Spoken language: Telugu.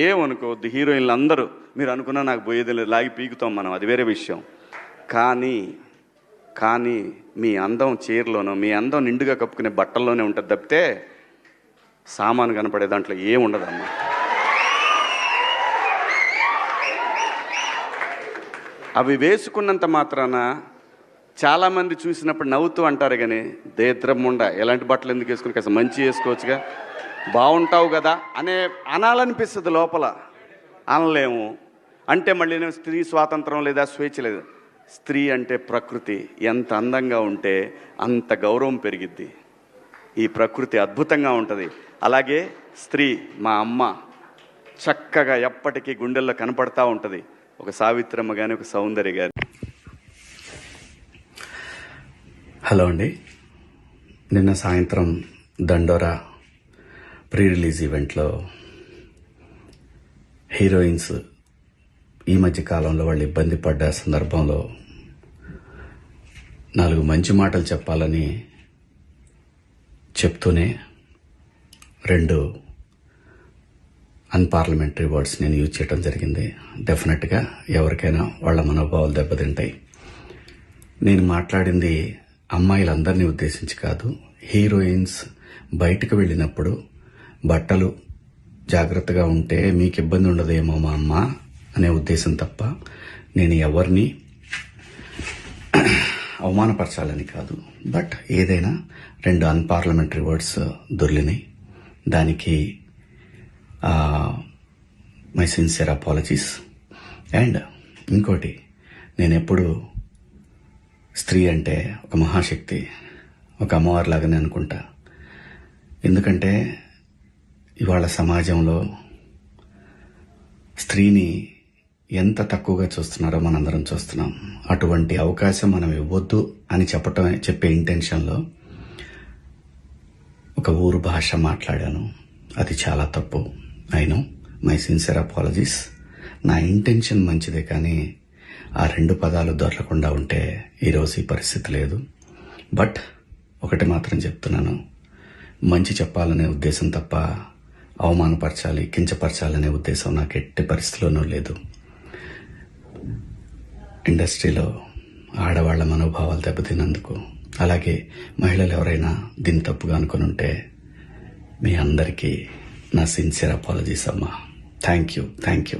ఏమనుకోవద్దు. హీరోయిన్లు అందరూ మీరు అనుకున్నా నాకు పోయేది లేదు, లాగి పీకుతాం మనం, అది వేరే విషయం. కానీ మీ అందం చీరలోనో, మీ అందం నిండుగా కప్పుకునే బట్టల్లోనే ఉంటుంది తప్పితే సామాను కనపడే దాంట్లో ఏముండదమ్మా. అవి వేసుకున్నంత మాత్రాన చాలామంది చూసినప్పుడు నవ్వుతూ అంటారు, కానీ దేద్రముండ ఎలాంటి బట్టలు ఎందుకు వేసుకుని కాస్త మంచి వేసుకోవచ్చుగా, బాగుంటావు కదా అనాలనిపిస్తుంది లోపల. అనలేము. అంటే మళ్ళీ స్త్రీ స్వాతంత్రం లేదా, స్వేచ్ఛ లేదు. స్త్రీ అంటే ప్రకృతి, ఎంత అందంగా ఉంటే అంత గౌరవం పెరిగిద్ది. ఈ ప్రకృతి అద్భుతంగా ఉంటుంది. అలాగే స్త్రీ మా అమ్మ చక్కగా ఎప్పటికీ గుండెల్లో కనపడతా ఉంటుంది. ఒక సావిత్రమ్మ కానీ, ఒక సౌందర్య కానీ. హలో అండి, నిన్న సాయంత్రం దండోరా ప్రీ రిలీజ్ ఈవెంట్లో హీరోయిన్స్ ఈ మధ్య కాలంలో వాళ్ళు ఇబ్బంది పడ్డ సందర్భంలో 4 మంచి మాటలు చెప్పాలని చెప్తూనే 2 అన్పార్లమెంటరీ వర్డ్స్ నేను యూజ్ చేయడం జరిగింది. డెఫినెట్గా ఎవరికైనా వాళ్ళ మనోభావాలు దెబ్బతింటాయి. నేను మాట్లాడింది అమ్మాయిలందరినీ ఉద్దేశించి కాదు. హీరోయిన్స్ బయటకు వెళ్ళినప్పుడు బట్టలు జాగ్రత్తగా ఉంటే మీకు ఇబ్బంది ఉండదేమో మా అమ్మ అనే ఉద్దేశం తప్ప నేను ఎవరిని అవమానపరచాలని కాదు. బట్ ఏదైనా 2 అన్పార్లమెంటరీ వర్డ్స్ దొర్లినాయి. దానికి మై సిన్సియర్ అపాలజీస్. అండ్ ఇంకోటి, నేను ఎప్పుడు స్త్రీ అంటే ఒక మహాశక్తి, ఒక అమ్మవారిలాగానే అనుకుంటా. ఎందుకంటే ఇవాళ సమాజంలో స్త్రీని ఎంత తక్కువగా చూస్తున్నారో మనందరం చూస్తున్నాం. అటువంటి అవకాశం మనం ఇవ్వద్దు అని చెప్పే ఇంటెన్షన్లో ఒక ఊరు భాష మాట్లాడాను. అది చాలా తప్పు. I know, my sincere apologies. నా ఇంటెన్షన్ మంచిదే, కానీ ఆ 2 పదాలు దొరకకుండా ఉంటే ఈరోజు ఈ పరిస్థితి లేదు. బట్ ఒకటి మాత్రం చెప్తున్నాను, మంచి చెప్పాలనే ఉద్దేశం తప్ప అవమానపరచాలి, కించపరచాలనే ఉద్దేశం నాకు ఎట్టి పరిస్థితిలోనూ లేదు. ఇండస్ట్రీలో ఆడవాళ్ల మనోభావాలు దెబ్బతిన్నందుకు, అలాగే మహిళలు ఎవరైనా దీన్ని తప్పుగా అనుకుని ఉంటే మీ అందరికీ నా సిన్సియర్ అపాలజీస్ అమ్మా. Thank you.